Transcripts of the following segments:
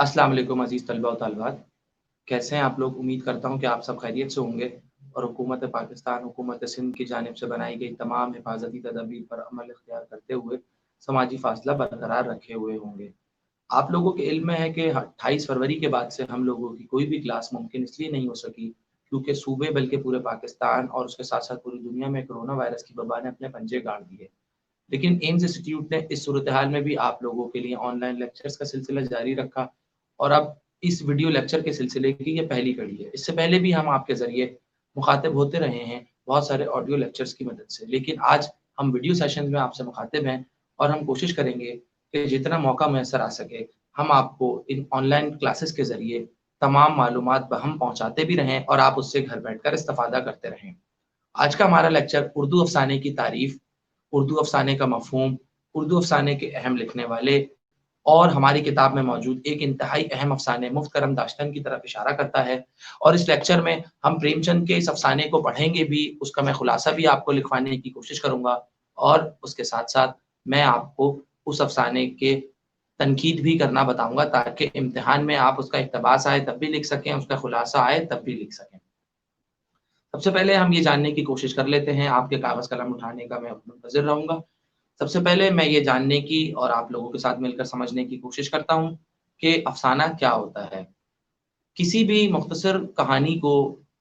अस्सलाम वालेकुम अजीज़ तलबा व तालिबात, कैसे हैं आप लोग? उम्मीद करता हूँ कि आप सब खैरियत से होंगे और हुकूमत पाकिस्तान, हुकूमत सिंध की जानिब से बनाई गई तमाम हिफाजती तदाबीर पर अमल इख्तियार करते हुए समाजी फ़ासला बरकरार रखे हुए होंगे। आप लोगों के इल्म में है कि 28 फरवरी के बाद से हम लोगों की कोई भी क्लास मुमकिन इसलिए नहीं हो सकी क्योंकि सूबे बल्कि पूरे पाकिस्तान और उसके साथ-साथ पूरी दुनिया में कोरोना वायरस की वबा ने अपने पंजे गाड़ दिए। लेकिन एम्स इंस्टीट्यूट ने इस सूरत-ए-हाल में भी आप लोगों के लिए ऑनलाइन लेक्चर्स का सिलसिला जारी रखा और अब इस वीडियो लेक्चर के सिलसिले की ये पहली कड़ी है। इससे पहले भी हम आपके ज़रिए मुखातिब होते रहे हैं बहुत सारे ऑडियो लेक्चर्स की मदद से। लेकिन आज हम वीडियो सेशंस में आपसे मुखातिब हैं और हम कोशिश करेंगे कि जितना मौका मैसर आ सके, हम आपको इन ऑनलाइन क्लासेस के ज़रिए तमाम मालूमात बहम पहुँचाते भी रहें और आप उससे घर बैठकर इस्तिफ़ादा करते रहें। आज का हमारा लेक्चर उर्दू अफ़साने की तारीफ़, उर्दू अफ़साने का मफ़हूम, उर्दू अफ़साने के अहम लिखने वाले और हमारी किताब में मौजूद एक इंतहाई अहम अफ़साने मुफ्त करम दाश्तन की तरफ इशारा करता है। और इस लेक्चर में हम प्रेमचंद के इस अफ़साने को पढ़ेंगे भी, उसका मैं खुलासा भी आपको लिखवाने की कोशिश करूँगा और उसके साथ-साथ मैं आपको उस अफ़साने के तनकीद भी करना बताऊँगा ताकि इम्तिहान में आप उसका इक़्तिबास आए तब भी लिख सकें, उसका खुलासा आए तब भी लिख सकें। सबसे पहले हम ये जानने की कोशिश कर लेते हैं, आपके कागज़ कलम उठाने का मैं मुंतज़िर रहूँगा। सबसे पहले मैं ये जानने की और आप लोगों के साथ मिलकर समझने की कोशिश करता हूँ कि अफ़साना क्या होता है? किसी भी मुख्तसर कहानी को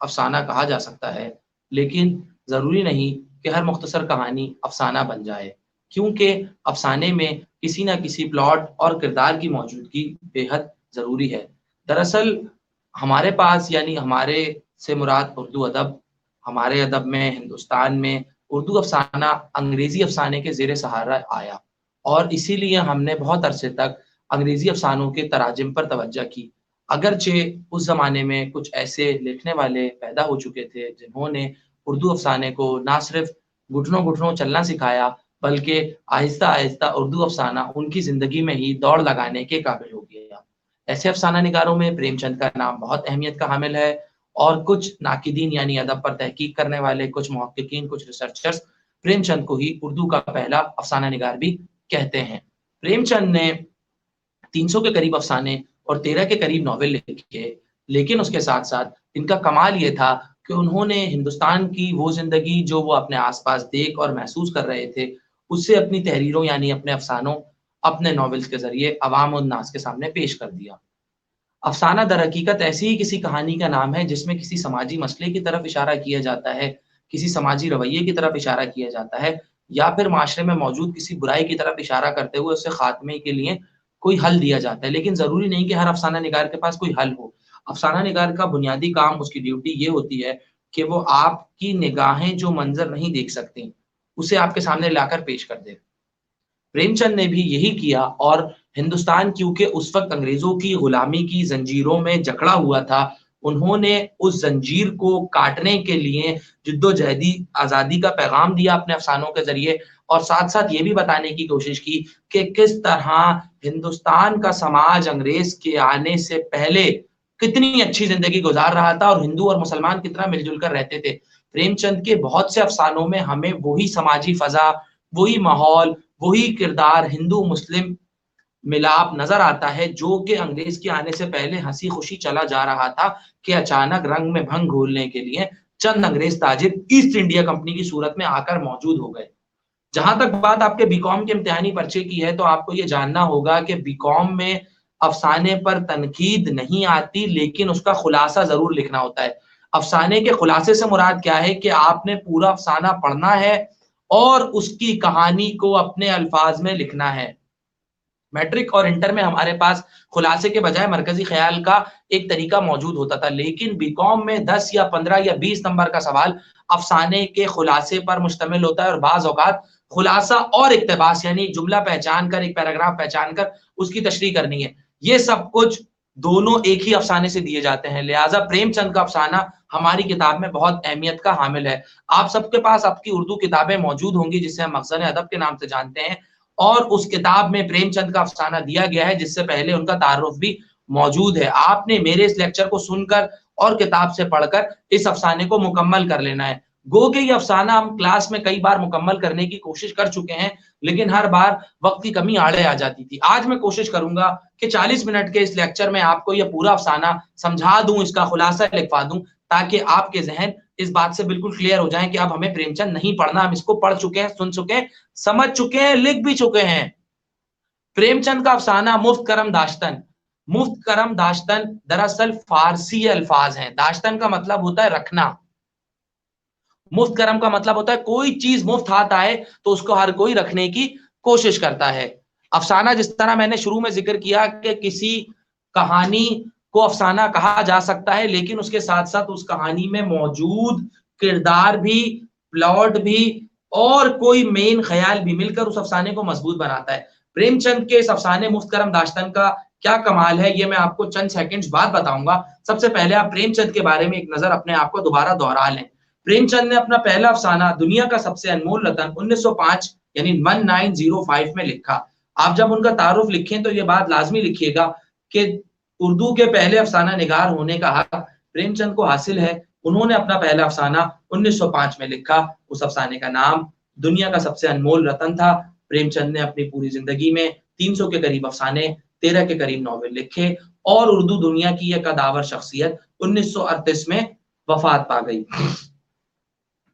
अफ़साना कहा जा सकता है, लेकिन ज़रूरी नहीं कि हर मुख्तसर कहानी अफ़साना बन जाए, क्योंकि अफ़साने में किसी न किसी प्लॉट और किरदार की मौजूदगी बेहद ज़रूरी है। दरअसल हमारे पास यानी हमारे से मुराद उर्दू अदब, हमारे अदब में हिंदुस्तान में उर्दू अफ़साना अंग्रेज़ी अफ़साने के ज़ेर सहारा आया और इसीलिए हमने बहुत अरसे तक अंग्रेज़ी अफ़सानों के तराजिम पर तवज्जो की। अगरचे उस ज़माने में कुछ ऐसे लिखने वाले पैदा हो चुके थे, जिन्होंने उर्दू अफ़साने को ना सिर्फ़ घुटनों-घुटनों चलना सिखाया, बल्कि आहिस्ता-आहिस्ता उर्दू अफ़साना उनकी ज़िंदगी में ही दौड़ लगाने के काबिल हो गया। ऐसे अफ़साना निगारों में प्रेमचंद का नाम बहुत अहमियत का हामिल है और कुछ नाक़िदीन यानी अदब पर तहक़ीक़ करने वाले, कुछ मुहक़्क़िक़ीन, कुछ रिसर्चर्स प्रेमचंद को ही उर्दू का पहला अफ़साना निगार भी कहते हैं। प्रेमचंद ने 300 के करीब अफ़साने और 13 के करीब नॉवेल लिखे, लेकिन उसके साथ-साथ इनका कमाल ये था कि उन्होंने हिंदुस्तान की वो ज़िंदगी जो वो अपने आस-पास देख और महसूस कर रहे थे, उससे अपनी तहरीरों यानी अपने अफ़सानों, अपने नॉवेल्स के ज़रिए अवाम उन नाज़ के सामने पेश कर दिया। अफ़साना दरहकीकत ऐसी ही किसी कहानी का नाम है जिसमें किसी समाजी मसले की तरफ इशारा किया जाता है, किसी समाजी रवैये की तरफ इशारा किया जाता है या फिर माशरे में मौजूद किसी बुराई की तरफ इशारा करते हुए उससे ख़ात्मे के लिए कोई हल दिया जाता है। लेकिन ज़रूरी नहीं कि हर अफ़साना निगार के पास कोई हल हो। अफ़साना निगार का बुनियादी काम, उसकी ड्यूटी ये होती है कि वो आपकी निगाहें जो मंज़र नहीं देख सकतीं, उसे आपके सामने लाकर पेश कर दे। प्रेमचंद ने भी यही किया और हिंदुस्तान क्योंकि उस वक़्त अंग्रेज़ों की गुलामी की ज़ंजीरों में जकड़ा हुआ था, उन्होंने उस ज़ंजीर को काटने के लिए जिद्दो-जहदी आज़ादी का पैगाम दिया अपने अफ़सानों के ज़रिए और साथ-साथ ये भी बताने की कोशिश की कि किस तरह हिंदुस्तान का समाज अंग्रेज़ के आने से पहले कितनी अच्छी ज़िंदगी गुज़ार रहा था और हिंदू और मुसलमान कितना मिल-जुल कर रहते थे। प्रेमचंद के बहुत से अफ़सानों में हमें वही समाजी फ़ज़ा, वही माहौल, वही किरदार हिंदू-मुस्लिम मिलाप नज़र आता है जो कि अंग्रेज़ के आने से पहले हँसी-खुशी चला जा रहा था कि अचानक रंग में भंग घोलने के लिए चंद अंग्रेज़ ताजिर ईस्ट इंडिया कंपनी की सूरत में आकर मौजूद हो गए। जहाँ तक बात आपके बीकॉम के इम्तिहानी पर्चे की है, तो आपको ये जानना होगा कि बीकॉम में अफ़साने पर तनकीद नहीं आती, लेकिन उसका खुलासा ज़रूर लिखना होता है। अफ़साने के खुलासे से मुराद क्या है कि आपने पूरा अफ़साना पढ़ना है और उसकी कहानी को अपने अल्फाज में लिखना है। मैट्रिक और इंटर में हमारे पास खुलासे के बजाय मरकज़ी ख़्याल का एक तरीका मौजूद होता था, लेकिन बीकॉम में 10 या 15 या 20 नंबर का सवाल अफ़साने के खुलासे पर मुश्तमिल होता है और बाज़ औक़ात खुलासा और इक़्तिबास यानी जुमला पहचान कर, एक पैराग्राफ पहचान कर उसकी तशरीह करनी है। ये सब कुछ दोनों एक ही अफ़साने से दिए जाते हैं, लिहाज़ा प्रेमचंद का अफ़साना हमारी किताब में बहुत अहमियत का हामिल है। आप सबके पास आपकी उर्दू किताबें मौजूद होंगी जिसे हम मख़ज़न अदब के नाम से जानते हैं और उस किताब में प्रेमचंद का अफ़साना दिया गया है जिससे पहले उनका तारुफ़ भी मौजूद है। आपने मेरे इस लेक्चर को सुनकर और किताब से पढ़कर इस अफ़साने को मुकम्मल कर लेना है। गो के ये अफसाना हम क्लास में कई बार मुकम्मल करने की कोशिश कर चुके हैं, लेकिन हर बार वक्त की कमी आड़े आ जाती थी। आज मैं कोशिश करूंगा कि 40 मिनट के इस लेक्चर में आपको ये पूरा अफसाना समझा दूं, इसका खुलासा लिखवा दूं, ताकि आपके जहन इस बात से बिल्कुल क्लियर हो जाए कि अब हमें प्रेमचंद नहीं पढ़ना, हम इसको पढ़ चुके हैं, सुन चुके हैं, समझ चुके हैं, लिख भी चुके हैं। प्रेमचंद का अफसाना मुफ्त करम दाश्तन। मुफ्त करम दाश्तन दरअसल फारसी अल्फाज हैं। दाश्तन का मतलब होता है रखना, मुफ्त करम का मतलब होता है कोई चीज मुफ्त हाथ आए तो उसको हर कोई रखने की कोशिश करता है। अफसाना, जिस तरह मैंने शुरू में जिक्र किया कि किसी कहानी को अफसाना कहा जा सकता है, लेकिन उसके साथ साथ उस कहानी में मौजूद किरदार भी, प्लॉट भी और कोई मेन ख्याल भी मिलकर उस अफसाने को मजबूत बनाता है। प्रेमचंद के इस अफसाने मुफ्त करम दाश्तन का क्या कमाल है, ये मैं आपको चंद सेकंड्स बाद बताऊंगा। सबसे पहले आप प्रेमचंद के बारे में एक नजर अपने आप को दोबारा दोहरा लें। प्रेमचंद ने अपना पहला अफसाना दुनिया का सबसे अनमोल रतन 1905 यानी 1905 में लिखा। आप जब उनका तारुफ लिखें तो ये बात लाजमी लिखिएगा कि उर्दू के पहले अफसाना निगार होने का हक प्रेमचंद को हासिल है। उन्होंने अपना पहला अफसाना 1905 में लिखा। उस अफसाने का नाम दुनिया का सबसे अनमोल रतन था। प्रेमचंद ने अपनी पूरी जिंदगी में 300 के करीब अफसाने, 13 के करीब नॉवेल लिखे और उर्दू दुनिया की यह कदावर शख्सियत 1938 में वफात पा गई।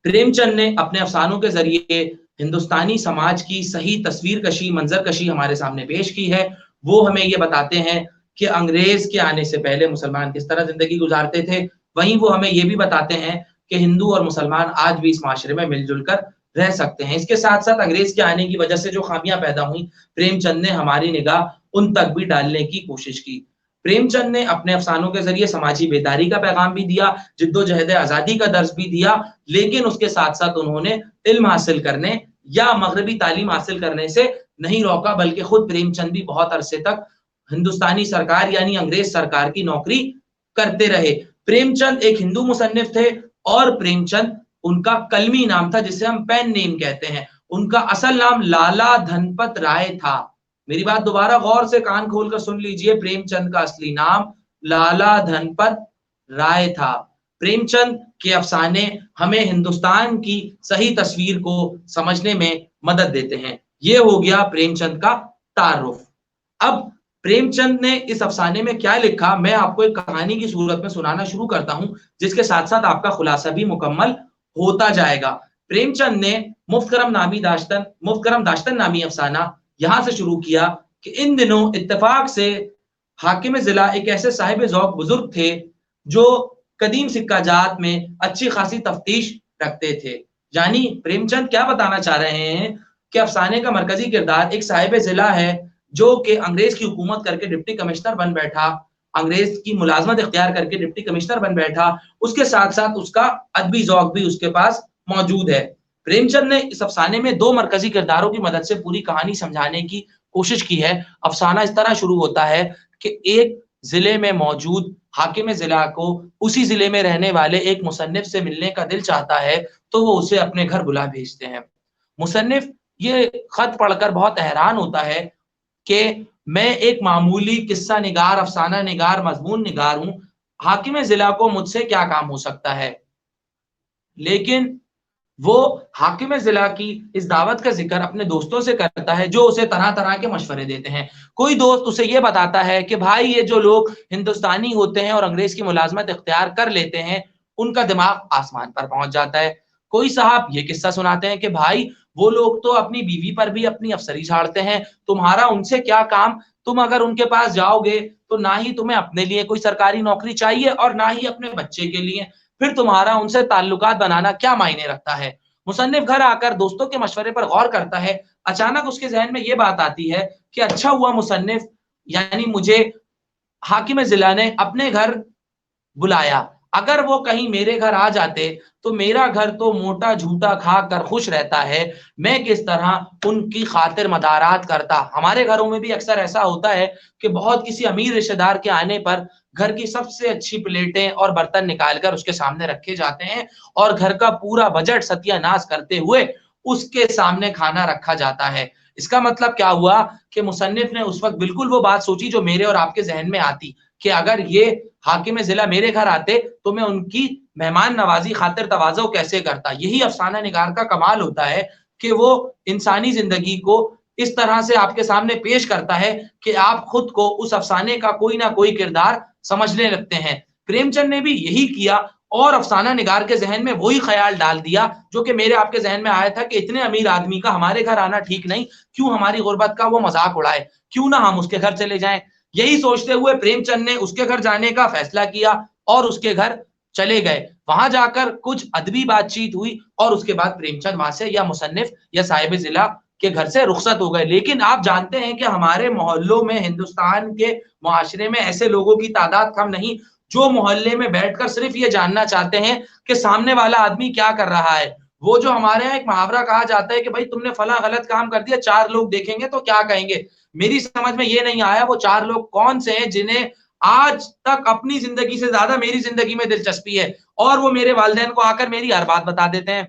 प्रेमचंद ने अपने अफसानों के जरिए हिंदुस्तानी समाज की सही तस्वीर कशी, मंजर कशी हमारे सामने पेश की है। वो हमें ये बताते हैं कि अंग्रेज के आने से पहले मुसलमान किस तरह जिंदगी गुजारते थे। वहीं वो हमें ये भी बताते हैं कि हिंदू और मुसलमान आज भी इस माशरे में मिलजुल कर रह सकते हैं। इसके साथ साथ अंग्रेज के आने की वजह से जो खामियां पैदा हुई, प्रेमचंद ने हमारी निगाह उन तक भी डालने की कोशिश की। प्रेमचंद ने अपने अफसानों के जरिए समाजी बेदारी का पैगाम भी दिया, जिद्दोजहद आजादी का दर्ज भी दिया, लेकिन उसके साथ साथ उन्होंने इल्म हासिल करने या मगरबी तालीम हासिल करने से नहीं रोका, बल्कि खुद प्रेमचंद भी बहुत अरसे तक हिंदुस्तानी सरकार यानी अंग्रेज सरकार की नौकरी करते रहे। प्रेमचंद एक हिंदू मुसन्निफ थे और प्रेमचंद उनका कलमी नाम था, जिसे हम पेन नेम कहते हैं। उनका असल नाम लाला धनपत राय था। मेरी बात दोबारा गौर से कान खोलकर सुन लीजिए, प्रेमचंद का असली नाम लाला धनपत राय था। प्रेमचंद के अफसाने हमें हिंदुस्तान की सही तस्वीर को समझने में मदद देते हैं। ये हो गया प्रेमचंद का तारुफ। अब प्रेमचंद ने इस अफसाने में क्या लिखा, मैं आपको एक कहानी की सूरत में सुनाना शुरू करता हूं, जिसके साथ साथ आपका खुलासा भी मुकम्मल होता जाएगा। प्रेमचंद ने मुफ्त करम दाश्तन नामी अफसाना यहां से शुरू किया कि इन दिनों इत्तेफाक से हाकिम जिला एक ऐसे साहिब ज़ौक़ बुजुर्ग थे जो कदीम सिक्का जात में अच्छी खासी तफ्तीश रखते थे। यानी प्रेमचंद क्या बताना चाह रहे हैं कि अफसाने का मरकजी किरदार एक साहिब जिला है जो कि अंग्रेज की हुकूमत करके डिप्टी कमिश्नर बन बैठा, अंग्रेज की मुलाजमत इख्तियार करके डिप्टी कमिश्नर बन बैठा। उसके साथ साथ उसका अदबी ज़ौक़ भी उसके पास मौजूद है। प्रेमचंद ने इस अफसाने में दो मरकजी किरदारों की मदद से पूरी कहानी समझाने की कोशिश की है। अफसाना इस तरह शुरू होता है कि एक जिले में मौजूद हाकिम जिला को उसी जिले में रहने वाले एक मुसन्निफ से मिलने का दिल चाहता है, तो वो उसे अपने घर बुला भेजते हैं। मुसन्निफ ये खत पढ़कर बहुत हैरान होता है कि मैं एक मामूली किस्सा निगार, अफसाना निगार, मजमून निगार हूं, हाकिम जिला को मुझसे क्या काम हो सकता है। लेकिन वो हाकिम जिला की इस दावत का जिक्र अपने दोस्तों से करता है, जो उसे तरह तरह के मशवरे देते हैं। कोई दोस्त उसे ये बताता है कि भाई ये जो लोग हिंदुस्तानी होते हैं और अंग्रेज की मुलाजमत इख्तियार कर लेते हैं, उनका दिमाग आसमान पर पहुंच जाता है। कोई साहब ये किस्सा सुनाते हैं कि भाई वो लोग तो अपनी बीवी पर भी अपनी अफसरी झाड़ते हैं, तुम्हारा उनसे क्या काम, तुम अगर उनके पास जाओगे तो ना ही तुम्हें अपने लिए कोई सरकारी नौकरी चाहिए और ना ही अपने बच्चे के लिए, फिर तुम्हारा उनसे ताल्लुकात बनाना क्या मायने रखता है। मुसन्निफ घर आकर दोस्तों के मशवरे पर गौर करता है। अचानक उसके जहन में ये बात आती है कि अच्छा हुआ मुसन्निफ यानी मुझे हाकिम जिला ने अपने घर बुलाया। अगर वो कहीं मेरे घर आ जाते तो मेरा घर तो मोटा झूठा खा कर खुश रहता है, मैं किस तरह उनकी खातिर मदारात करता। हमारे घरों में भी अक्सर ऐसा होता है कि बहुत किसी अमीर रिश्तेदार के आने पर घर की सबसे अच्छी प्लेटें और बर्तन निकालकर उसके सामने रखे जाते हैं और घर का पूरा बजट सत्यानाश करते हुए उसके सामने खाना रखा जाता है। इसका मतलब क्या हुआ कि मुसन्निफ ने उस वक्त बिल्कुल वो बात सोची जो मेरे और आपके जहन में आती कि अगर ये हाकिम जिला मेरे घर आते तो मैं उनकी مہمان نوازی خاطر تواضع کیسے کرتا. یہی افسانہ نگار کا کمال ہوتا ہے کہ وہ انسانی زندگی کو اس طرح سے آپ کے سامنے پیش کرتا ہے کہ آپ خود کو اس افسانے کا کوئی نہ کوئی کردار سمجھنے لگتے ہیں. پریم چند نے بھی یہی کیا اور افسانہ نگار کے ذہن میں وہی خیال ڈال دیا جو کہ میرے آپ کے ذہن میں آیا تھا کہ اتنے امیر آدمی کا ہمارے گھر آنا ٹھیک نہیں, کیوں ہماری غربت کا وہ مذاق اڑائے, کیوں نہ ہم اس کے گھر چلے جائیں. یہی سوچتے ہوئے پریم چند نے اس کے گھر جانے کا فیصلہ کیا اور اس کے گھر چلے گئے. وہاں جا کر کچھ ادبی بات چیت ہوئی اور اس کے بعد پریم چند وہاں سے یا مصنف یا صاحب ضلع کے گھر سے رخصت ہو گئے. لیکن آپ جانتے ہیں کہ ہمارے محلوں میں, ہندوستان کے معاشرے میں ایسے لوگوں کی تعداد کم نہیں جو محلے میں بیٹھ کر صرف یہ جاننا چاہتے ہیں کہ سامنے والا آدمی کیا کر رہا ہے. وہ جو ہمارے یہاں ایک محاورہ کہا جاتا ہے کہ بھائی تم نے فلاں غلط کام کر دیا, 4 لوگ دیکھیں گے تو کیا کہیں گے. میری سمجھ میں یہ نہیں آیا وہ 4 لوگ کون سے ہیں جنہیں آج تک اپنی زندگی سے زیادہ میری زندگی میں دلچسپی ہے اور وہ میرے والدین کو آ کر میری ہر بات بتا دیتے ہیں.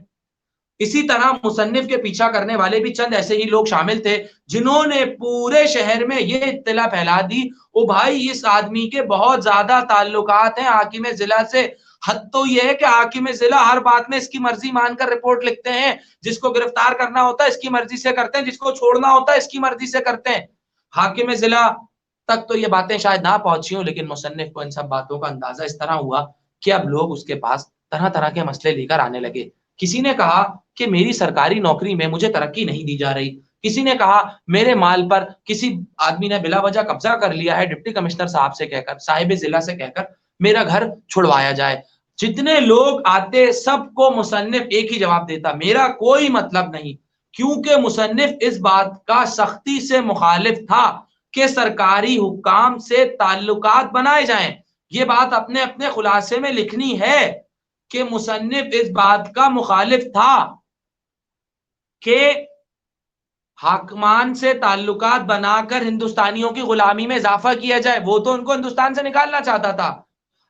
اسی طرح مصنف کے پیچھا کرنے والے بھی چند ایسے ہی لوگ شامل تھے جنہوں نے پورے شہر میں یہ اطلاع پھیلا دی, او بھائی اس آدمی کے بہت زیادہ تعلقات ہیں حاکم ضلع سے. حد تو یہ ہے کہ حاکم ضلع ہر بات میں اس کی مرضی مان کر رپورٹ لکھتے ہیں. جس کو گرفتار کرنا ہوتا ہے اس کی مرضی سے کرتے ہیں, جس کو چھوڑنا ہوتا ہے اس کی مرضی سے کرتے ہیں. حاکم ضلع تک تو یہ باتیں شاید نہ پہنچی ہوں, لیکن مصنف کو ان سب باتوں کا اندازہ اس طرح ہوا کہ اب لوگ اس کے پاس طرح طرح کے مسئلے لے کر آنے لگے. کسی نے کہا کہ میری سرکاری نوکری میں مجھے ترقی نہیں دی جا رہی. کسی نے کہا میرے مال پر کسی آدمی نے بلا وجہ قبضہ کر لیا ہے, ڈپٹی کمشنر صاحب سے کہہ کر, صاحب ضلع سے کہہ کر میرا گھر چھڑوایا جائے. جتنے لوگ آتے سب کو مصنف ایک ہی جواب دیتا, میرا کوئی مطلب نہیں. کیونکہ مصنف اس بات کا سختی سے مخالف تھا کہ سرکاری حکام سے تعلقات بنائے جائیں. یہ بات اپنے اپنے خلاصے میں لکھنی ہے کہ مصنف اس بات کا مخالف تھا کہ حاکمان سے تعلقات بنا کر ہندوستانیوں کی غلامی میں اضافہ کیا جائے. وہ تو ان کو ہندوستان سے نکالنا چاہتا تھا.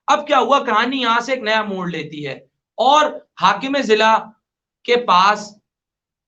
اب کیا ہوا, کہانی یہاں سے ایک نیا موڑ لیتی ہے اور حاکم ضلع کے پاس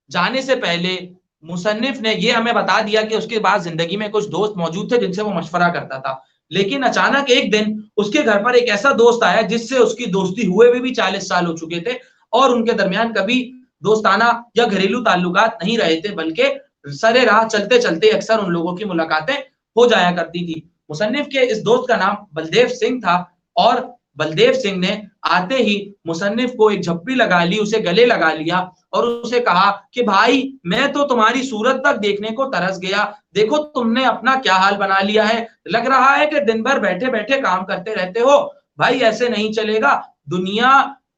جانے سے پہلے مصنف نے یہ ہمیں بتا دیا کہ اس کے بعد زندگی میں کچھ دوست موجود تھے جن سے وہ مشورہ کرتا تھا. لیکن اچانک ایک دن اس کے گھر پر ایک ایسا دوست آیا جس سے اس کی دوستی ہوئے بھی 40 سال ہو چکے تھے اور ان کے درمیان کبھی دوستانہ یا گھریلو تعلقات نہیں رہے تھے, بلکہ سرے راہ چلتے چلتے اکثر ان لوگوں کی ملاقاتیں ہو جایا کرتی تھی. مصنف کے اس دوست کا نام بلدیو سنگھ تھا اور بلدیو سنگھ نے آتے ہی مصنف کو ایک جھپی لگا لی, اسے گلے لگا لیا اور اسے کہا کہ بھائی میں تو تمہاری صورت تک دیکھنے کو ترس گیا, دیکھو تم نے اپنا کیا حال بنا لیا ہے, لگ رہا ہے کہ دن بھر بیٹھے بیٹھے کام کرتے رہتے ہو. بھائی ایسے نہیں چلے گا, دنیا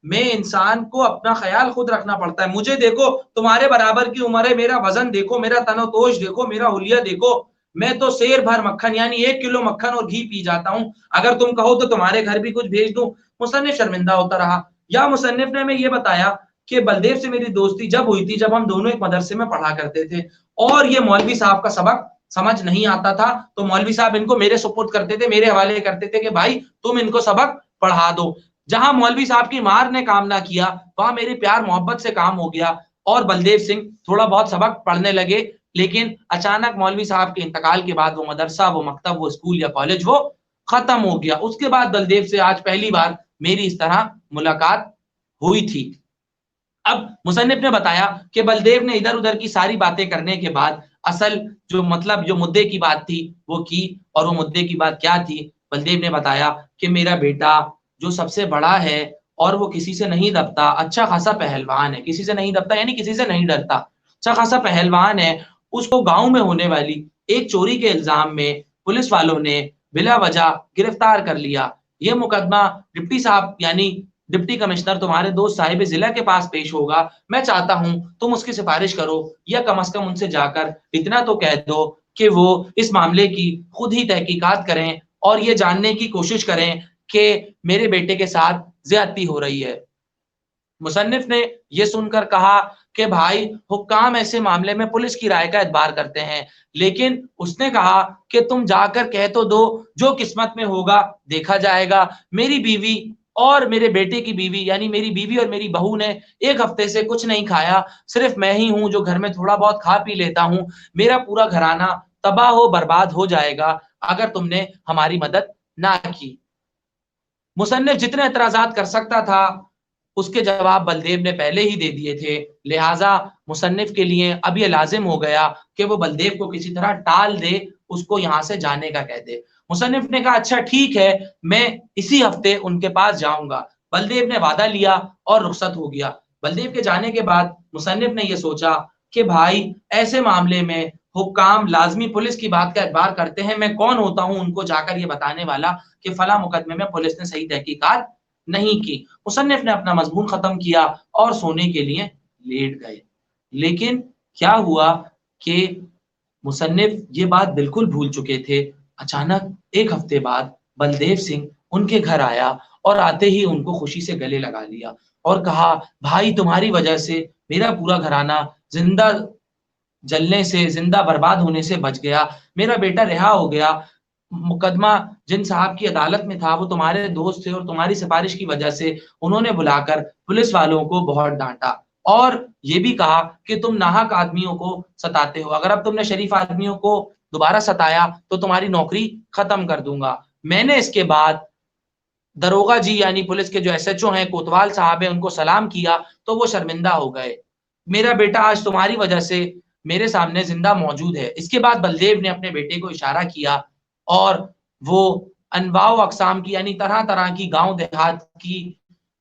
میں انسان کو اپنا خیال خود رکھنا پڑتا ہے. مجھے دیکھو, تمہارے برابر کی عمر ہے, میرا وزن دیکھو, میرا تن و توش دیکھو, میرا حلیہ دیکھو, میں تو سیر بھر مکھن یعنی 1 کلو مکھن اور گھی پی جاتا ہوں, اگر تم کہو تو تمہارے گھر بھی کچھ بھیج دوں. مصنف شرمندہ ہوتا رہا. یا مصنف نے ہمیں یہ بتایا کہ بلدیو سے میری دوستی جب ہوئی تھی جب ہم دونوں ایک مدرسے میں پڑھا کرتے تھے اور یہ مولوی صاحب کا سبق سمجھ نہیں آتا تھا تو مولوی صاحب ان کو میرے سپرد کرتے تھے, میرے حوالے کرتے تھے کہ بھائی تم ان کو سبق پڑھا دو. جہاں مولوی صاحب کی مار نے کام نہ کیا وہاں میری پیار محبت سے کام ہو گیا اور بلدیو سنگھ تھوڑا بہت سبق پڑھنے لگے. لیکن اچانک مولوی صاحب کے انتقال کے بعد وہ مدرسہ, وہ مکتب, وہ اسکول یا کالج وہ ختم ہو گیا. اس کے بعد بلدیو سے آج پہلی بار میری اس طرح ملاقات ہوئی تھی. اب مصنف نے بتایا کہ بلدیو نے ادھر ادھر کی ساری باتیں کرنے کے بعد اصل جو مدے کی بات تھی وہ کی, اور وہ مدے کی بات کیا تھی. بلدیو نے بتایا کہ میرا بیٹا جو سب سے بڑا ہے اور وہ کسی سے نہیں دبتا, اچھا خاصا پہلوان ہے, کسی سے نہیں دبتا یعنی کسی سے نہیں ڈرتا, اچھا خاصا پہلوان ہے, اس کو گاؤں میں ہونے والی ایک چوری کے الزام میں پولیس والوں نے بلا وجہ گرفتار کر لیا. یہ مقدمہ ڈپٹی صاحب یعنی ڈپٹی کمشنر تمہارے دوست صاحب ضلع کے پاس پیش ہوگا. میں چاہتا ہوں تم اس کی سفارش کرو یا کم از کم ان سے جا کر اتنا تو کہہ دو کہ وہ اس معاملے کی خود ہی تحقیقات کریں اور یہ جاننے کی کوشش کریں کہ میرے بیٹے کے ساتھ زیادتی ہو رہی ہے. مصنف نے یہ سن کر کہا کہ بھائی حکام ایسے معاملے میں پولیس کی رائے کا اعتبار کرتے ہیں, لیکن اس نے کہا کہ تم جا کر کہہ تو دو, جو قسمت میں ہوگا دیکھا جائے گا. میری بیوی اور میرے بیٹے کی بیوی یعنی میری بیوی اور میری بہو نے 1 ہفتے سے کچھ نہیں کھایا, صرف میں ہی ہوں جو گھر میں تھوڑا بہت کھا پی لیتا ہوں. میرا پورا گھرانہ تباہ ہو برباد ہو جائے گا اگر تم نے ہماری مدد نہ کی. मुसन्निफ जितने एतराजात कर सकता था उसके जवाब बलदेव ने पहले ही दे दिए थे, लिहाजा मुसन्निफ के लिए अब ये लाजिम हो गया कि वो बलदेव को किसी तरह टाल दे, उसको यहाँ से जाने का कह दे। मुसन्निफ ने कहा अच्छा ठीक है, मैं इसी हफ्ते उनके पास जाऊंगा। बलदेव ने वादा लिया और रुखसत हो गया। बलदेव के जाने के बाद मुसन्निफ ने यह सोचा कि भाई ऐसे मामले में हुक्काम लाजमी पुलिस की बात का एतबार करते हैं, मैं कौन होता हूं उनको जाकर ये बताने वाला कि फला मुकदमे में पुलिस ने सही तहकीकात नहीं की। मुसन्निफ ने अपना मजमून खत्म किया और सोने के लिए लेट गए। लेकिन क्या हुआ कि मुसन्निफ ये बात बिल्कुल भूल चुके थे। अचानक एक हफ्ते बाद बलदेव सिंह उनके घर आया और आते ही उनको खुशी से गले लगा लिया और कहा, भाई तुम्हारी वजह से मेरा पूरा घराना जिंदा जलने से, जिंदा बर्बाद होने से बच गया। मेरा बेटा रिहा हो गया। मुकदमा जिन साहब की अदालत में था वो तुम्हारे दोस्त थे और तुम्हारी सिफारिश की वजह से उन्होंने बुलाकर पुलिस वालों को बहुत डांटा और ये भी कहा कि तुम नाहक आदमियों को सताते हो, अगर अब तुमने शरीफ आदमियों को दोबारा सताया तो तुम्हारी नौकरी खत्म कर दूंगा। मैंने इसके बाद दरोगा जी यानी पुलिस के जो एसएचओ हैं, कोतवाल साहब हैं, उनको सलाम किया तो वो शर्मिंदा हो गए। मेरा बेटा आज तुम्हारी वजह से मेरे सामने जिंदा मौजूद है। इसके बाद बलदेव ने अपने बेटे को इशारा किया और वो अनवाओ अक़साम की यानी तरह-तरह की गाँव देहात की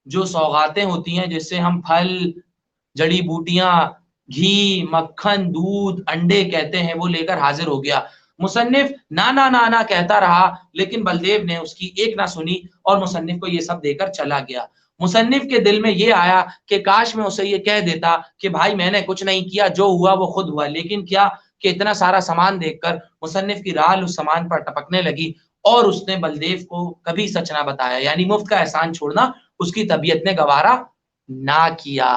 जो सौगातें होती हैं, जिससे हम फल, जड़ी-बूटियाँ, घी, मक्खन, दूध, अंडे कहते हैं, वो लेकर हाज़िर हो गया। मुसन्निफ ना, ना, ना, ना कहता रहा, लेकिन बलदेव ने उसकी एक ना सुनी और मुसन्निफ को ये सब देकर चला गया। मुसन्निफ के दिल में ये आया कि काश मैं उसे ये कह देता कि भाई मैंने कुछ नहीं किया, जो हुआ वो खुद हुआ। लेकिन क्या कि इतना सारा सामान देखकर मुसन्निफ की राल उस सामान पर टपकने लगी और उसने बलदेव को कभी सच ना बताया, यानी मुफ्त का एहसान छोड़ना उसकी तबीयत ने गवारा ना किया।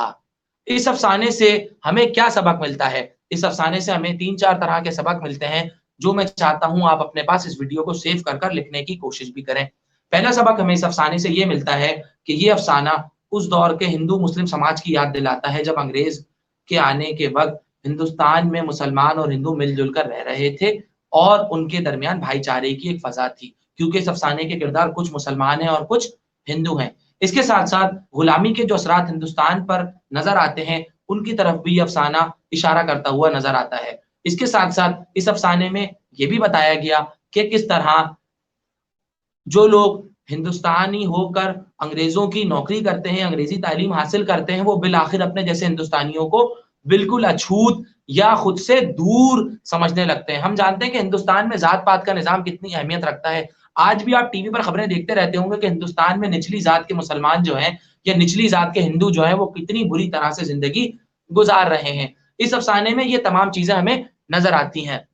इस अफ़साने से हमें क्या सबक मिलता है? इस अफ़साने से हमें 3-4 तरह के सबक मिलते हैं, जो मैं चाहता हूँ आप अपने पास इस वीडियो को सेव कर लिखने की कोशिश भी करें। पहला सबक हमें इस अफ़साने से ये मिलता है कि ये अफ़साना उस दौर के हिंदू-मुस्लिम समाज की याद दिलाता है, जब अंग्रेज़ के आने के वक़्त हिंदुस्तान में मुसलमान और हिंदू मिल-जुल कर रह रहे थे और उनके दरमियान भाईचारे की एक फ़ज़ा थी। क्योंकि इस अफ़साने के किरदार कुछ मुसलमान हैं और कुछ हिंदू हैं। इसके साथ-साथ गुलामी के जो असरात हिंदुस्तान पर नज़र आते हैं, उनकी तरफ भी ये अफ़साना इशारा करता हुआ नज़र आता है। इसके साथ-साथ इस अफ़साने में ये भी बताया गया कि किस तरह जो लोग हिंदुस्तानी होकर अंग्रेज़ों की नौकरी करते हैं, अंग्रेज़ी तालीम हासिल करते हैं, वो बिल-आखिर अपने जैसे हिंदुस्तानियों को बिल्कुल अछूत या खुद से दूर समझने लगते हैं। हम जानते हैं कि हिंदुस्तान में ज़ात-पात का निज़ाम कितनी अहमियत रखता है। आज भी आप टीवी पर खबरें देखते रहते होंगे कि हिंदुस्तान में निचली ज़ात के मुसलमान जो हैं या निचली ज़ात के हिंदू जो हैं, वो कितनी बुरी तरह से ज़िंदगी गुज़ार रहे हैं। इस अफ़साने में ये तमाम चीज़ें हमें नज़र आती हैं।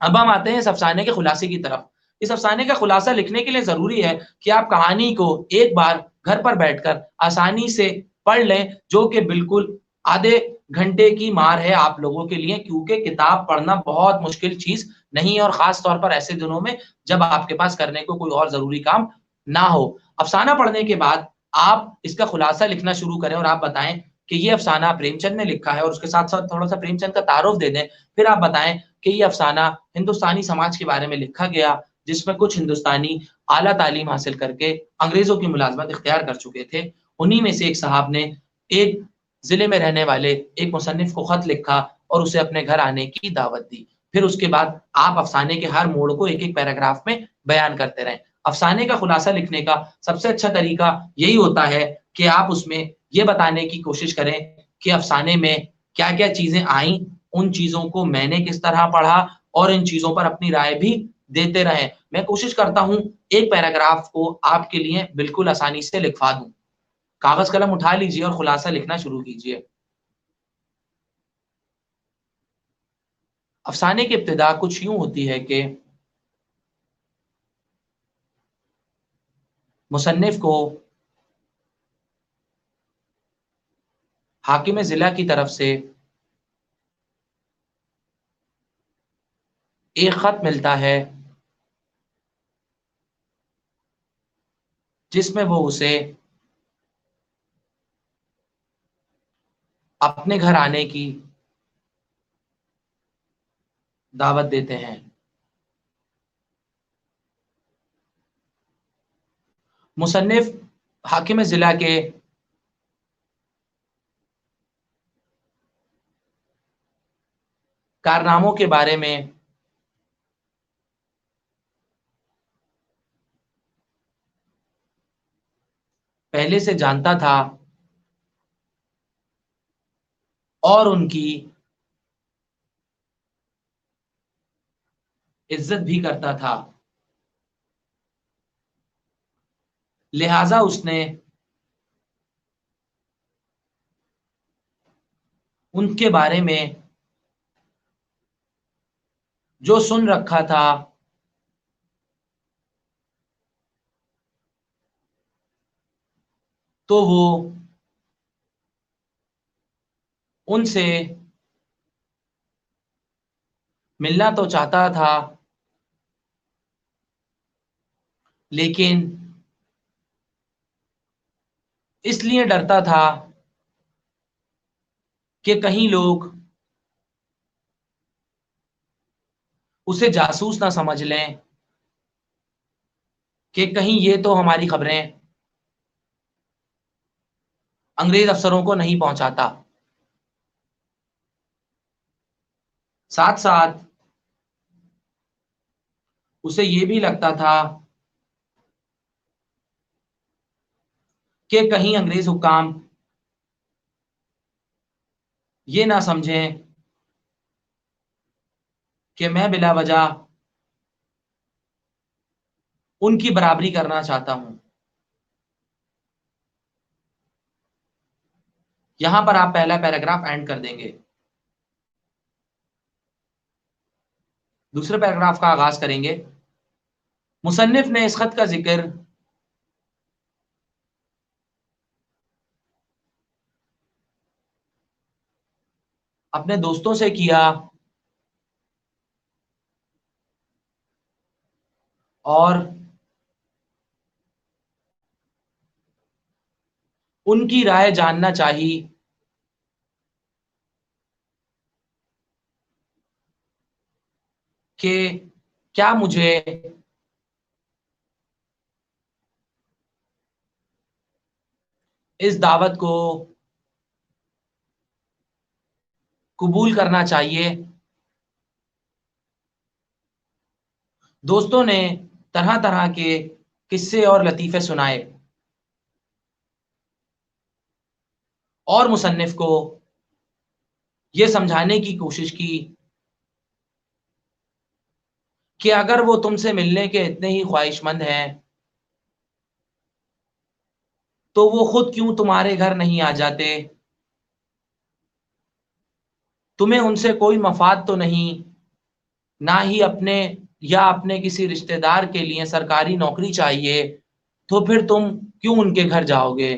अब हम आते हैं इस अफ़साने के खुलासे की तरफ। इस अफ़साने का खुलासा लिखने के लिए ज़रूरी है कि आप कहानी को एक बार घर पर बैठकर आसानी से पढ़ लें, जो कि बिल्कुल आधे घंटे की मार है आप लोगों के लिए, क्योंकि किताब पढ़ना बहुत मुश्किल चीज़ नहीं है और ख़ास तौर पर ऐसे दिनों में जब आपके पास करने को कोई और ज़रूरी काम ना हो। अफ़साना पढ़ने के बाद आप इसका खुलासा लिखना शुरू करें और आप बताएँ कि ये अफ़साना प्रेमचंद ने लिखा है और उसके साथ-साथ थोड़ा-सा प्रेमचंद का तारुफ़ दे दें। फिर आप बताएँ कि ये अफ़साना हिंदुस्तानी समाज के बारे में लिखा गया, जिसमें कुछ हिंदुस्तानी आला तालीम हासिल करके अंग्रेज़ों की मुलाज़मत इख्तियार कर चुके थे। उन्हीं में से एक साहब ने एक ज़िले में रहने वाले एक मुसन्निफ़ को ख़त लिखा और उसे अपने घर आने की दावत दी। फिर उसके बाद आप अफ़साने के हर मोड़ को एक-एक पैराग्राफ में बयान करते रहें। अफ़साने का खुलासा लिखने का सबसे अच्छा तरीका यही होता है कि आप उसमें ये बताने की कोशिश करें कि अफ़साने में क्या-क्या चीज़ें आईं, उन चीज़ों को मैंने किस तरह पढ़ा और इन चीज़ों पर अपनी राय भी देते रहें। मैं कोशिश करता हूँ एक पैराग्राफ को आपके लिए बिल्कुल आसानी से लिखवा दूँ। कागज़ कलम उठा लीजिए और खुलासा लिखना शुरू कीजिए। अफ़साने की इब्तिदा कुछ यूँ होती है कि मुसन्निफ़ को हाकिम ज़िला की तरफ से एक ख़त मिलता है, जिसमें वो उसे अपने घर आने की दावत देते हैं। مصنف حاکم ضلع کے کارناموں کے بارے میں پہلے سے جانتا تھا اور ان کی عزت بھی کرتا تھا، لہذا اس نے ان کے بارے میں جو سن رکھا تھا تو وہ ان سے ملنا تو چاہتا تھا، لیکن اس لیے ڈرتا تھا کہ کہیں لوگ اسے جاسوس نہ سمجھ لیں، کہ کہیں یہ تو ہماری خبریں انگریز افسروں کو نہیں پہنچاتا۔ ساتھ ساتھ اسے یہ بھی لگتا تھا کہ کہیں انگریز حکام یہ نہ سمجھیں کہ میں بلا وجہ ان کی برابری کرنا چاہتا ہوں۔ یہاں پر آپ پہلا پیراگراف اینڈ کر دیں گے، دوسرے پیراگراف کا آغاز کریں گے۔ مصنف نے اس خط کا ذکر اپنے دوستوں سے کیا اور ان کی رائے جاننا چاہی کہ کیا مجھے اس دعوت کو قبول کرنا چاہیے۔ دوستوں نے طرح طرح کے قصے اور لطیفے سنائے اور مصنف کو یہ سمجھانے کی کوشش کی کہ اگر وہ تم سے ملنے کے اتنے ہی خواہش مند ہیں تو وہ خود کیوں تمہارے گھر نہیں آ جاتے؟ تمہیں ان سے کوئی مفاد تو نہیں، نہ ہی اپنے یا اپنے کسی رشتہ دار کے لیے سرکاری نوکری چاہیے، تو پھر تم کیوں ان کے گھر جاؤ گے؟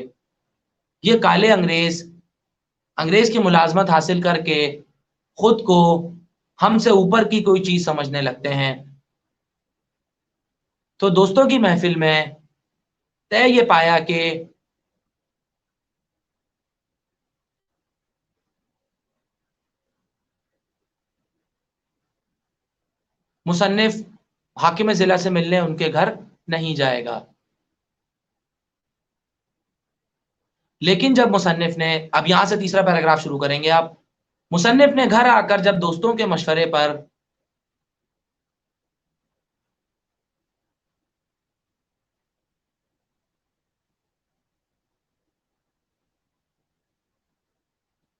یہ کالے انگریز کی ملازمت حاصل کر کے خود کو ہم سے اوپر کی کوئی چیز سمجھنے لگتے ہیں۔ تو دوستوں کی محفل میں طے یہ پایا کہ مصنف حاکم ضلع سے ملنے ان کے گھر نہیں جائے گا۔ لیکن جب مصنف نے، اب یہاں سے تیسرا پیراگراف شروع کریں گے آپ، مصنف نے گھر آ کر جب دوستوں کے مشورے پر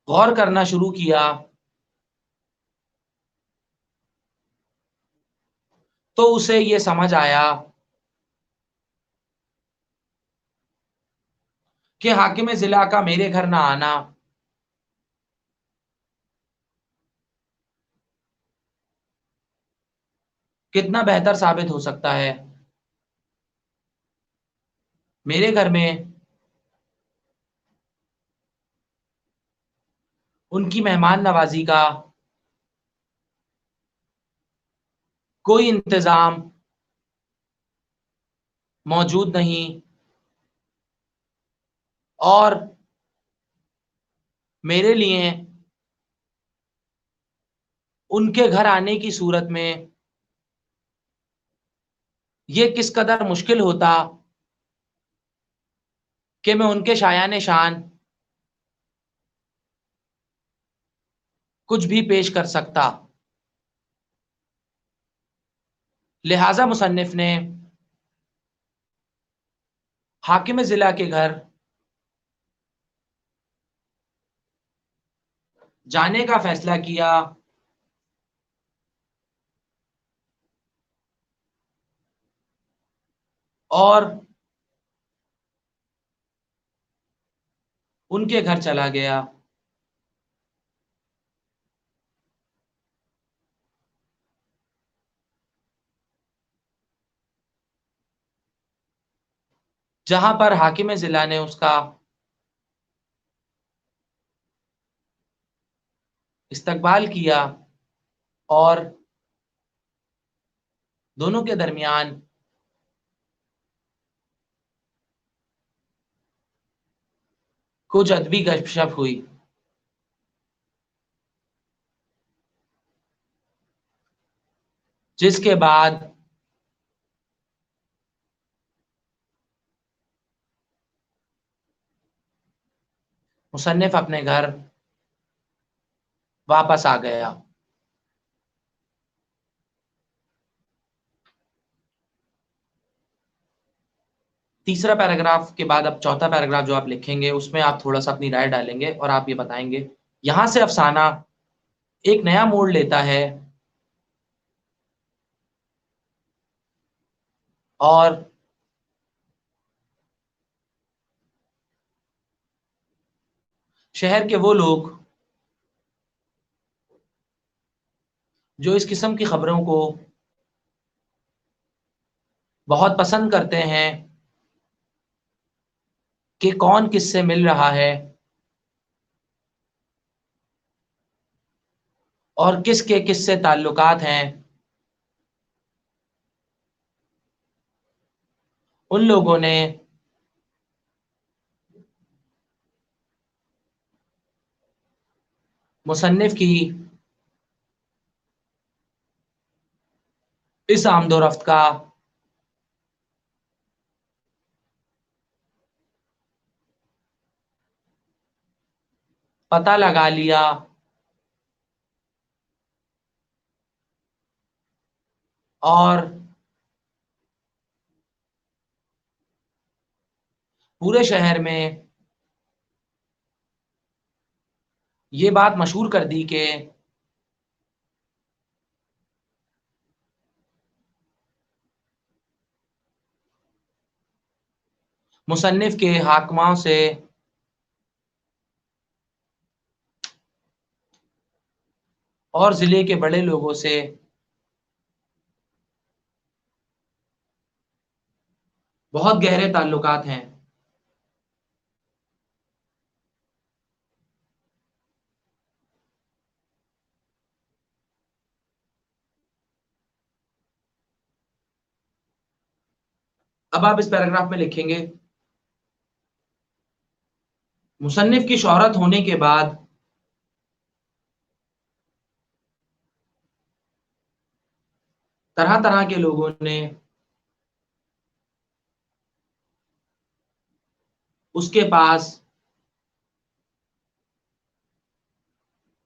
غور کرنا شروع کیا تو اسے یہ سمجھ آیا کہ حاکم ضلع کا میرے گھر نہ آنا کتنا بہتر ثابت ہو سکتا ہے۔ میرے گھر میں ان کی مہمان نوازی کا کوئی انتظام موجود نہیں، اور میرے لیے ان کے گھر آنے کی صورت میں یہ کس قدر مشکل ہوتا کہ میں ان کے شایان شان کچھ بھی پیش کر سکتا، لہذا مصنف نے حاکم ضلع کے گھر جانے کا فیصلہ کیا اور ان کے گھر چلا گیا۔ جہاں پر حاکم ضلع نے اس کا استقبال کیا اور دونوں کے درمیان کچھ ادبی گپ شپ ہوئی، جس کے بعد مصنف اپنے گھر واپس آ گیا۔ تیسرا پیراگراف کے بعد اب چوتھا پیراگراف جو آپ لکھیں گے اس میں آپ تھوڑا سا اپنی رائے ڈالیں گے اور آپ یہ بتائیں گے یہاں سے افسانہ ایک نیا موڑ لیتا ہے اور شہر کے وہ لوگ جو اس قسم کی خبروں کو بہت پسند کرتے ہیں کہ کون کس سے مل رہا ہے اور کس کے کس سے تعلقات ہیں، ان لوگوں نے مصنف کی اس آمد و رفت کا پتہ لگا لیا اور پورے شہر میں یہ بات مشہور کر دی کہ مصنف کے حاکموں سے اور ضلع کے بڑے لوگوں سے بہت گہرے تعلقات ہیں۔ اب آپ اس پیراگراف میں لکھیں گے مصنف کی شہرت ہونے کے بعد طرح طرح کے لوگوں نے اس کے پاس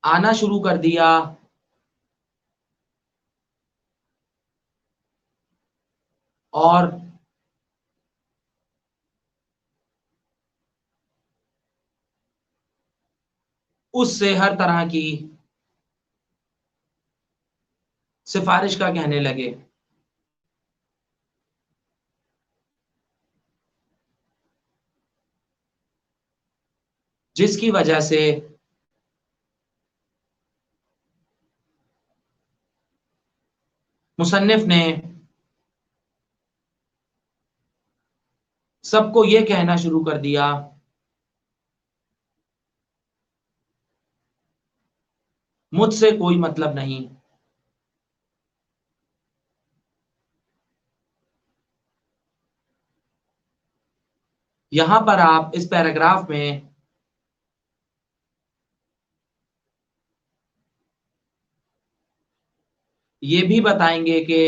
آنا شروع کر دیا اور اس سے ہر طرح کی سفارش کا کہنے لگے، جس کی وجہ سے مصنف نے سب کو یہ کہنا شروع کر دیا مجھ سے کوئی مطلب نہیں۔ یہاں پر آپ اس پیراگراف میں یہ بھی بتائیں گے کہ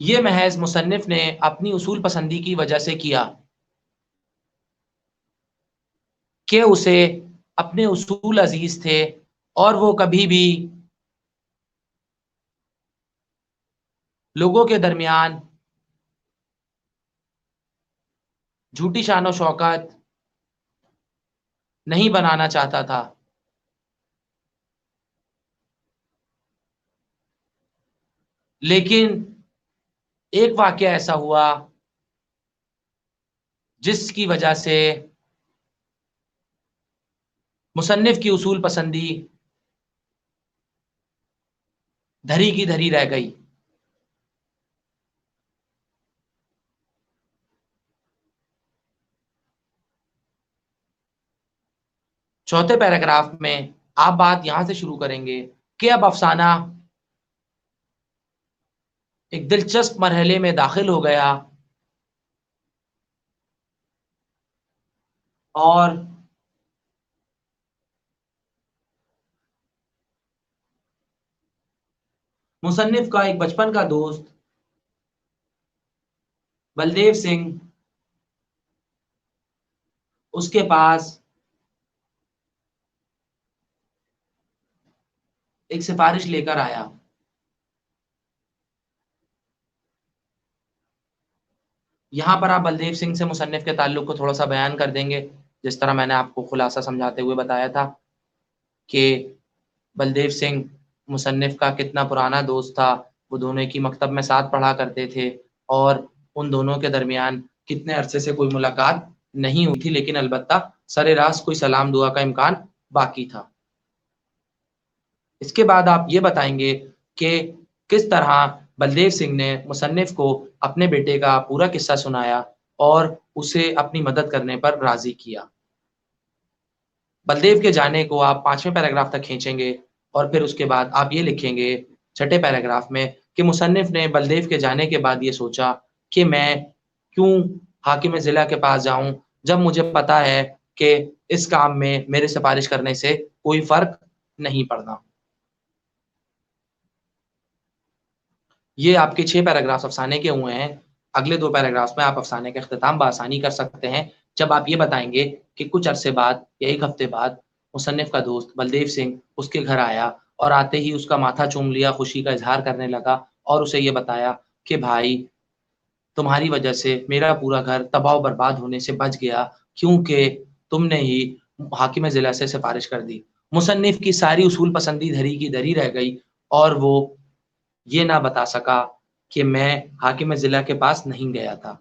یہ محض مصنف نے اپنی اصول پسندی کی وجہ سے کیا کہ اسے اپنے اصول عزیز تھے اور وہ کبھی بھی لوگوں کے درمیان جھوٹی شان و شوکت نہیں بنانا چاہتا تھا. لیکن ایک واقعہ ایسا ہوا جس کی وجہ سے مصنف کی اصول پسندی دھری کی دھری رہ گئی. چوتھے پیراگراف میں آپ بات یہاں سے شروع کریں گے کہ اب افسانہ ایک دلچسپ مرحلے میں داخل ہو گیا اور مصنف کا ایک بچپن کا دوست بلدیو سنگھ اس کے پاس ایک سفارش لے کر آیا. یہاں پر آپ بلدیو سنگھ سے مصنف کے تعلق کو تھوڑا سا بیان کر دیں گے. جس طرح میں نے آپ کو خلاصہ سمجھاتے ہوئے بتایا تھا کہ بلدیو سنگھ مصنف کا کتنا پرانا دوست تھا. وہ دونوں ایک ہی مکتب میں ساتھ پڑھا کرتے تھے اور ان دونوں کے درمیان کتنے عرصے سے کوئی ملاقات نہیں ہوئی تھی، لیکن البتہ سر راست کوئی سلام دعا کا امکان باقی تھا. اس کے بعد آپ یہ بتائیں گے کہ کس طرح بلدیو سنگھ نے مصنف کو اپنے بیٹے کا پورا قصہ سنایا اور اسے اپنی مدد کرنے پر راضی کیا. بلدیو کے جانے کو آپ 5ویں پیراگراف تک کھینچیں گے اور پھر اس کے بعد آپ یہ لکھیں گے 6 پیراگراف میں کہ مصنف نے بلدیو کے جانے کے بعد یہ سوچا کہ میں کیوں حاکم ضلع کے پاس جاؤں جب مجھے پتا ہے کہ اس کام میں میرے سفارش کرنے سے کوئی فرق نہیں پڑنا. یہ آپ کے 6 پیراگراف افسانے کے ہوئے ہیں. اگلے 2 پیراگراف میں آپ افسانے کا اختتام بآسانی کر سکتے ہیں جب آپ یہ بتائیں گے کہ کچھ عرصے بعد یا 1 ہفتے بعد مصنف کا دوست بلدیو سنگھ اس کے گھر آیا اور آتے ہی اس کا ماتھا چوم لیا، خوشی کا اظہار کرنے لگا اور اسے یہ بتایا کہ بھائی تمہاری وجہ سے میرا پورا گھر تباہ و برباد ہونے سے بچ گیا کیونکہ تم نے ہی حاکم ضلع سے سفارش کر دی. مصنف کی ساری اصول پسندی دھری کی دھری رہ گئی اور وہ یہ نہ بتا سکا کہ میں حاکم ضلع کے پاس نہیں گیا تھا.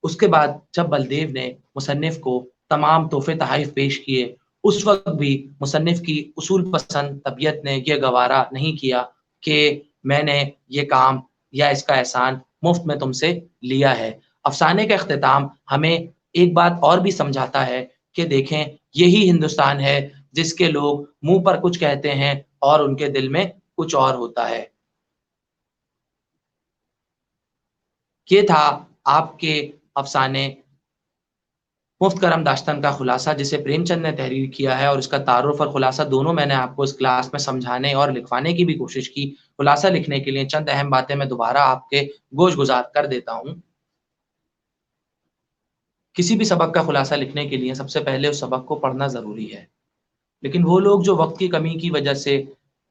اس کے بعد جب بلدیو نے مصنف کو تمام تحفے تحائف پیش کیے، اس وقت بھی مصنف کی اصول پسند طبیعت نے یہ گوارا نہیں کیا کہ میں نے یہ کام یا اس کا احسان مفت میں تم سے لیا ہے. افسانے کا اختتام ہمیں ایک بات اور بھی سمجھاتا ہے کہ دیکھیں یہی ہندوستان ہے جس کے لوگ منہ پر کچھ کہتے ہیں اور ان کے دل میں کچھ اور ہوتا ہے. یہ تھا آپ کے افسانے مفت کرم داشتن کا خلاصہ جسے پریم چند نے تحریر کیا ہے، اور اس کا تعارف اور خلاصہ دونوں میں نے آپ کو اس کلاس میں سمجھانے اور لکھوانے کی بھی کوشش کی. خلاصہ لکھنے کے لیے چند اہم باتیں میں دوبارہ آپ کے گوش گزار کر دیتا ہوں. کسی بھی سبق کا خلاصہ لکھنے کے لیے سب سے پہلے اس سبق کو پڑھنا ضروری ہے، لیکن وہ لوگ جو وقت کی کمی کی وجہ سے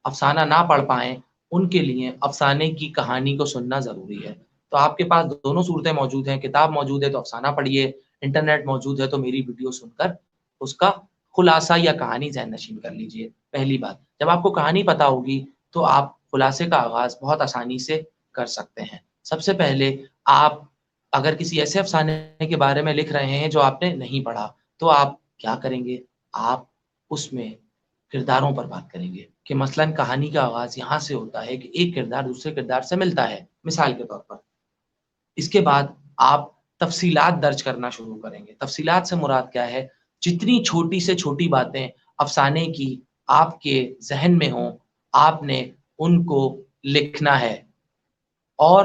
افسانہ نہ پڑھ پائیں ان کے لیے افسانے کی کہانی کو سننا ضروری ہے. تو آپ کے پاس دونوں صورتیں موجود ہیں، کتاب موجود ہے تو افسانہ پڑھیے، انٹرنیٹ موجود ہے تو میری ویڈیو سن کر اس کا خلاصہ یا کہانی ذہن نشین کر لیجئے. پہلی بات، جب آپ کو کہانی پتہ ہوگی تو آپ خلاصے کا آغاز بہت آسانی سے کر سکتے ہیں. سب سے پہلے آپ اگر کسی ایسے افسانے کے بارے میں لکھ رہے ہیں جو آپ نے نہیں پڑھا تو آپ کیا کریں گے؟ آپ اس میں کرداروں پر بات کریں گے کہ مثلاً کہانی کا آغاز یہاں سے ہوتا ہے کہ ایک کردار دوسرے کردار سے ملتا ہے، مثال کے طور پر. اس کے بعد آپ تفصیلات درج کرنا شروع کریں گے. تفصیلات سے مراد کیا ہے؟ جتنی چھوٹی سے چھوٹی باتیں افسانے کی آپ کے ذہن میں ہوں آپ نے ان کو لکھنا ہے، اور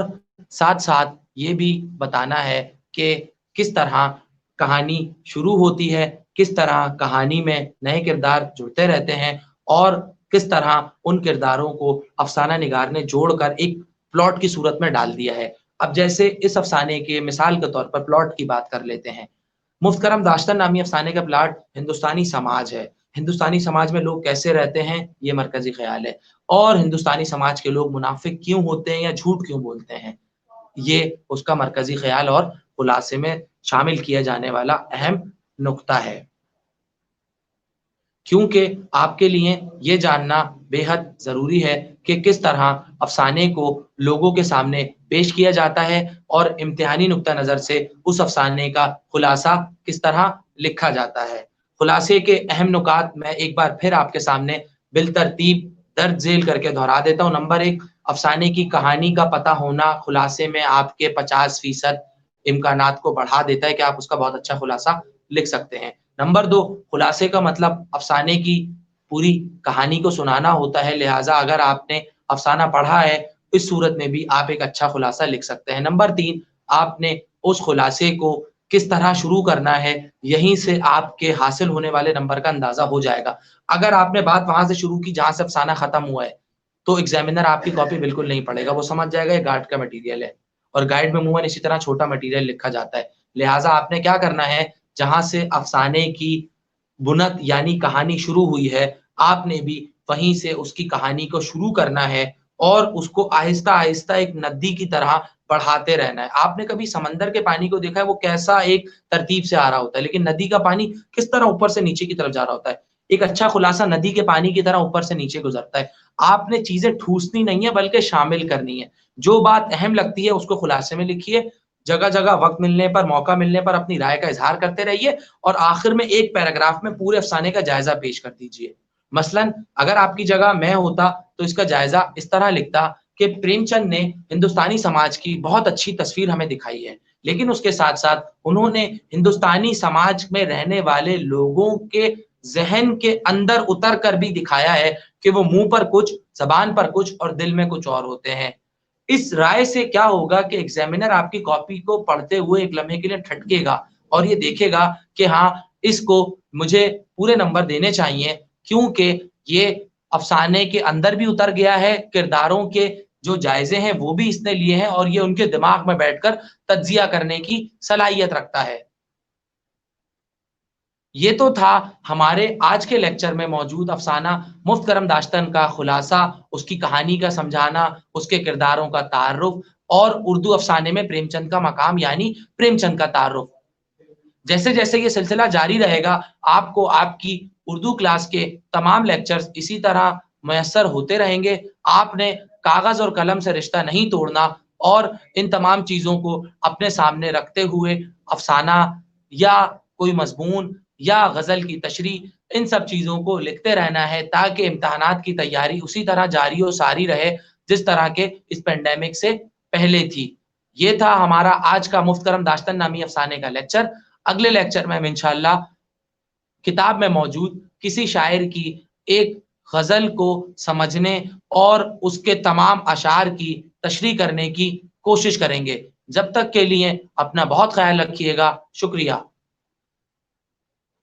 ساتھ ساتھ یہ بھی بتانا ہے کہ کس طرح کہانی شروع ہوتی ہے، کس طرح کہانی میں نئے کردار جڑتے رہتے ہیں اور کس طرح ان کرداروں کو افسانہ نگار نے جوڑ کر ایک प्लॉट की सूरत में डाल दिया है। अब जैसे इस अफसाने के मिसाल के तौर पर प्लॉट की बात कर लेते हैं। मुफ्तकरम दाश्तन नामी अफसाने का प्लॉट हिंदुस्तानी समाज है। हिंदुस्तानी समाज में लोग कैसे रहते हैं, ये मरकजी ख्याल है। और हिंदुस्तानी समाज के लोग मुनाफिक क्यों होते हैं या झूठ क्यों बोलते हैं, ये उसका मरकजी ख्याल और खुलासे में शामिल किया जाने वाला अहम नुक्ता है। क्योंकि आपके लिए ये जानना बेहद ज़रूरी है कि किस तरह अफ़साने को लोगों के सामने पेश किया जाता है और इम्तिहानी नुक्ता नज़र से उस अफ़साने का खुलासा किस तरह लिखा जाता है। खुलासे के अहम नुकात मैं एक बार फिर आपके सामने बिलतरतीब दर्ज झेल करके दोहरा देता हूँ। नंबर 1, अफ़साने की कहानी का पता होना खुलासे में आपके 50% इम्कानात को बढ़ा देता है कि आप उसका बहुत अच्छा खुलासा लिख सकते हैं। नंबर 2, खुलासे का मतलब अफ़साने की पूरी कहानी को सुनाना होता है, लिहाज़ा अगर आपने अफ़साना पढ़ा है, इस सूरत में भी आप एक अच्छा खुलासा लिख सकते हैं। नंबर 3, आपने उस खुलासे को किस तरह शुरू करना है, यहीं से आपके हासिल होने वाले नंबर का अंदाज़ा हो जाएगा। अगर आपने बात वहाँ से शुरू की जहाँ से अफ़साना ख़त्म हुआ है, तो एग्ज़ामिनर आपकी कॉपी बिल्कुल नहीं पढ़ेगा, वो समझ जाएगा ये गाइड का मटीरियल है और गाइड में अमूमन इसी तरह छोटा मटीरियल लिखा जाता है। लिहाज़ा आपने क्या करना है, जहाँ से अफ़साने की बुनत यानी कहानी शुरू हुई है, आपने भी वहीं से उसकी कहानी को शुरू करना है और उसको आहिस्ता-आहिस्ता एक नदी की तरह बढ़ाते रहना है। आपने कभी समंदर के पानी को देखा है, वो कैसा एक तरतीब से आ रहा होता है, लेकिन नदी का पानी किस तरह ऊपर से नीचे की तरफ जा रहा होता है। एक अच्छा खुलासा नदी के पानी की तरह ऊपर से नीचे गुज़रता है। आपने चीज़ें ठूँसनी नहीं है बल्कि शामिल करनी है। जो बात अहम लगती है उसको खुलासे में लिखिए, जगह-जगह वक़्त मिलने पर, मौका मिलने पर अपनी राय का इज़हार करते रहिए और आखिर में एक पैराग्राफ में पूरे अफ़साने का जायज़ा पेश कर दीजिए। मसलन अगर आपकी जगह मैं होता तो इसका जायज़ा इस तरह लिखता कि प्रेमचंद ने हिंदुस्तानी समाज की बहुत अच्छी तस्वीर हमें दिखाई है, लेकिन उसके साथ-साथ उन्होंने हिंदुस्तानी समाज में रहने वाले लोगों के ज़हन के अंदर उतर कर भी दिखाया है कि वो मुँह पर कुछ, ज़बान पर कुछ और दिल में कुछ और होते हैं। इस राय से क्या होगा कि एग्ज़ामिनर आपकी कॉपी को पढ़ते हुए एक लम्हे के लिए ठटकेगा और ये देखेगा कि हाँ, इसको मुझे पूरे नंबर देने चाहिए क्योंकि ये अफ़साने के अंदर भी उतर गया है, किरदारों के जो जायज़े हैं वो भी इसने लिए हैं और ये उनके दिमाग में बैठकर तज्ज़िया करने की सलाहियत रखता है। ये तो था हमारे आज के लेक्चर में मौजूद अफ़साना मुफ्त-करम दाश्तन का खुलासा, उसकी कहानी का समझाना, उसके किरदारों का तारुफ़ और उर्दू अफ़साने में प्रेमचंद का मकाम यानी प्रेमचंद का तारुफ़। जैसे-जैसे ये सिलसिला जारी रहेगा, आपको आपकी उर्दू क्लास के तमाम लेक्चर्स इसी तरह मयस्सर होते रहेंगे। आपने कागज़ और कलम से रिश्ता नहीं तोड़ना और इन तमाम चीज़ों को अपने सामने रखते हुए अफ़साना या कोई मज़मून या ग़ज़ल की तशरीह इन सब चीज़ों को लिखते रहना है ताकि इम्तिहानात की तैयारी उसी तरह जारी और सारी रहे, जिस तरह के इस पैंडेमिक से पहले थी। ये था हमारा आज का मुफ्त-करम दाश्तन नामी अफ़साने का लेक्चर। अगले लेक्चर में हम इंशाअल्लाह किताब में मौजूद किसी शायर की एक ग़ज़ल को समझने और उसके तमाम अशार की तशरीह करने की कोशिश करेंगे। जब तक के लिए अपना बहुत ख़्याल रखिएगा। शुक्रिया।